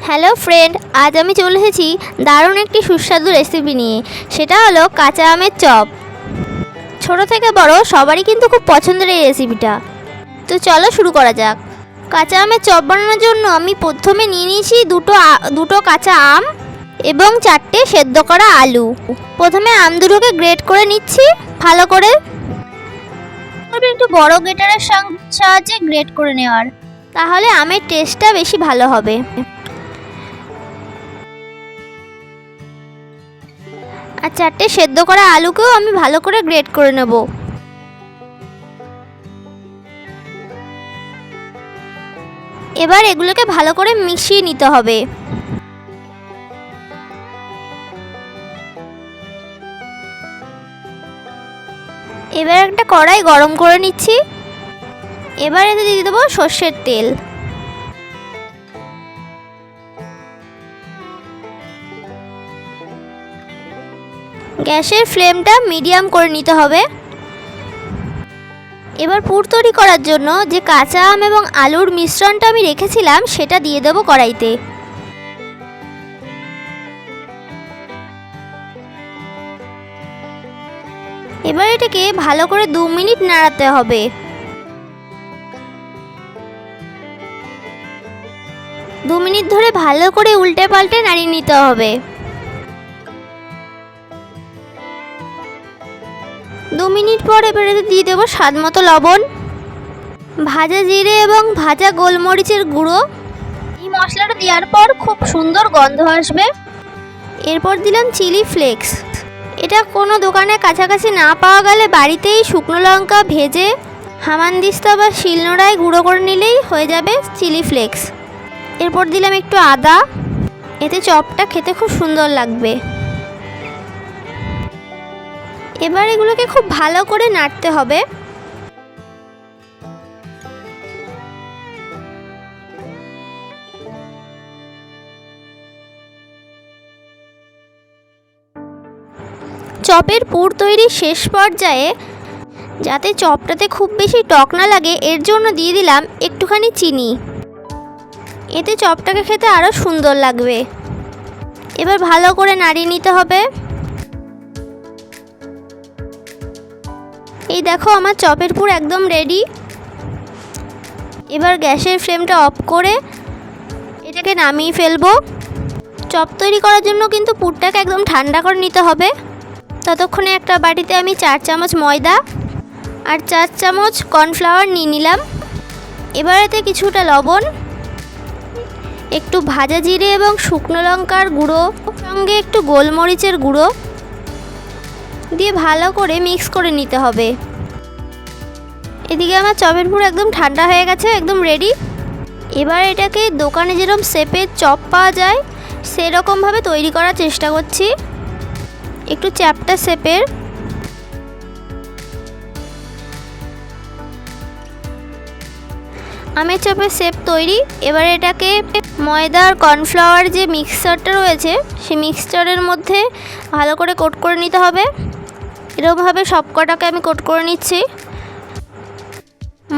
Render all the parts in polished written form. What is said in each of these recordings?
Hello friend, আজ আমি চলে এসেছি দারুণ একটি সুস্বাদু রেসিপি নিয়ে। সেটা হলো কাঁচা আমের চপ। ছোট থেকে বড় সবারই কিন্তু খুব পছন্দের এই রেসিপিটা। তো চলো শুরু করা যাক। কাঁচা আমের চপ বানানোর জন্য আমি প্রথমে নিয়ে নিয়েছি দুটো কাঁচা আম এবং 4টে সেদ্ধ করা আলু। প্রথমে আম দুটোকে গ্রেট করে নিচ্ছি ভালো করে। একটু বড় গ্রেটারের সাহায্যে গ্রেট করে নেওয়ার, তাহলে আমের টেস্টটা বেশি ভালো হবে। আর 4টে সেদ্ধ করা আলুকেও আমি ভালো করে গ্রেট করে নেব। এবার এগুলোকে ভালো করে মিশিয়ে নিতে হবে। এবার একটা কড়াই গরম করে নিচ্ছি। এবার এতে দিয়ে দেবো সর্ষের তেল। গ্যাসের ফ্লেমটা মিডিয়াম করে নিতে হবে। এবার পুর তৈরি করার জন্য যে কাঁচা আম এবং আলুর মিশ্রণটা আমি রেখেছিলাম সেটা দিয়ে দেবো কড়াইতে। এবার এটাকে ভালো করে 2 মিনিট নাড়াতে হবে। দু মিনিট ধরে ভালো করে উল্টে পাল্টে নাড়িয়ে নিতে হবে। 2 মিনিট পর এবারে দিয়ে দেবো স্বাদ মতো লবণ, ভাজা জিরে এবং ভাজা গোলমরিচের গুঁড়ো। এই মশলাটা দেওয়ার পর খুব সুন্দর গন্ধ আসবে। এরপর দিলাম চিলি ফ্লেক্স। এটা কোনো দোকানে কাছাকাছি না পাওয়া গেলে বাড়িতেই শুকনো লঙ্কা ভেজে হামানদিস্তা বা শিলনোড়ায় গুঁড়ো করে নিলেই হয়ে যাবে চিলি ফ্লেক্স। এরপর দিলাম একটু আদা, এতে চপটা খেতে খুব সুন্দর লাগবে। এবার এগুলোকে খুব ভালো করে নাড়তে হবে। চপের পুর তৈরির শেষ পর্যায়ে যাতে চপটাতে খুব বেশি টক না লাগে এর জন্য দিয়ে দিলাম একটুখানি চিনি। এতে চপটাকে খেতে আরও সুন্দর লাগবে। এবার ভালো করে নাড়িয়ে নিতে হবে। এই দেখো আমার চপের পুর একদম রেডি। এবার গ্যাসের ফ্লেমটা অফ করে এটাকে নামিয়ে ফেলবো। চপ তৈরি করার জন্য কিন্তু পুরটাকে একদম ঠান্ডা করে নিতে হবে। ততক্ষণে একটা বাটিতে আমি 4 চামচ ময়দা আর 4 চামচ কর্নফ্লাওয়ার নিয়ে নিলাম। এবার এতে কিছুটা লবণ, একটু ভাজা জিরে এবং শুকনো লঙ্কার গুঁড়ো, সঙ্গে একটু গোলমরিচের গুঁড়ো দিয়ে ভালো করে মিক্স করে নিতে হবে। এদিকে আমার চপের পুর একদম ঠান্ডা হয়ে গেছে, একদম রেডি। এবার এটাকে দোকানে যেরকম শেপের চপ পাওয়া যায় সেরকমভাবে তৈরি করার চেষ্টা করছি, একটু চ্যাপ্টা শেপের। আমের চপের শেপ তৈরি। এবার এটাকে ময়দা আর কর্নফ্লাওয়ার যে মিক্সচারটা রয়েছে সেই মিক্সচারের মধ্যে ভালো করে কোট করে নিতে হবে। এরকমভাবে সব কটাকে আমি কোট করে নিচ্ছি।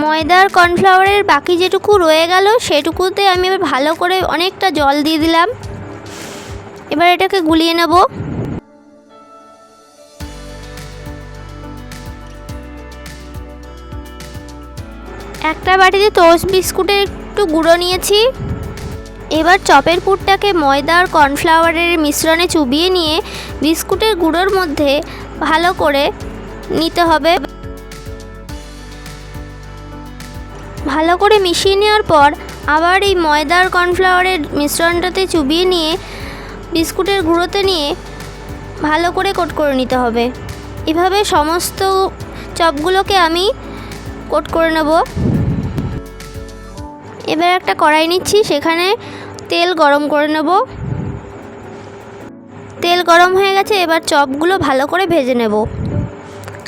ময়দা আর কর্নফ্লাওয়ারের বাকি যেটুকু রয়ে গেল সেটুকুতে আমি এবার ভালো করে অনেকটা জল দিয়ে দিলাম। এবার এটাকে গুলিয়ে নেব। একটা বাটিতে টোস্ট বিস্কুটের একটু গুঁড়ো নিয়েছি। এবার চপের পুরটাকে ময়দা আর কর্নফ্লাওয়ারের মিশ্রণে চুবিয়ে নিয়ে বিস্কুটের গুঁড়োর মধ্যে ভালো করে নিতে হবে। ভালো করে মিশিয়ে নেওয়ার পর আবার এই ময়দা আর কর্নফ্লাওয়ারের মিশ্রণটাতে চুবিয়ে নিয়ে বিস্কুটের গুঁড়োতে নিয়ে ভালো করে কোট করে নিতে হবে। এভাবে সমস্ত চপগুলোকে আমি কোট করে নেব। এবার একটা কড়াই নিচ্ছি, সেখানে তেল গরম করে নেব। তেল গরম হয়ে গেছে, এবার চপগুলো ভালো করে ভেজে নেব।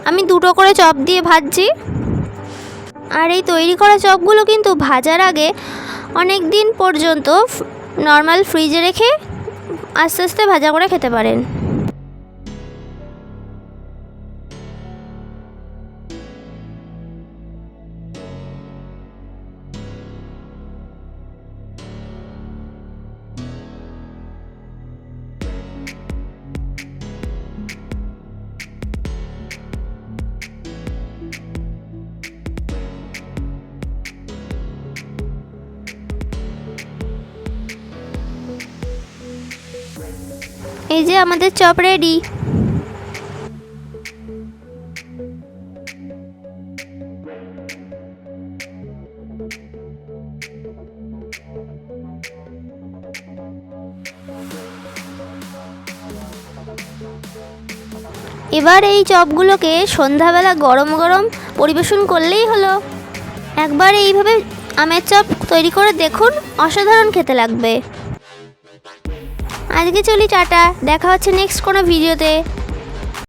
আমি 2টো করে চপ দিয়ে ভাজছি। আর এই তৈরি করা চপগুলো কিন্তু ভাজার আগে অনেক দিন পর্যন্ত নর্মাল ফ্রিজে রেখে আস্তে আস্তে ভাজা করে খেতে পারেন। এই যে আমাদের চপ রেডি। এবার এই চপগুলোকে সন্ধ্যাবেলা গরম গরম পরিবেশন করলেই হলো। একবার এইভাবে আমের চপ তৈরি করে দেখুন, অসাধারণ খেতে লাগবে। আজকে চলি, টাটা, দেখা হচ্ছে নেক্সট কোনো ভিডিওতে।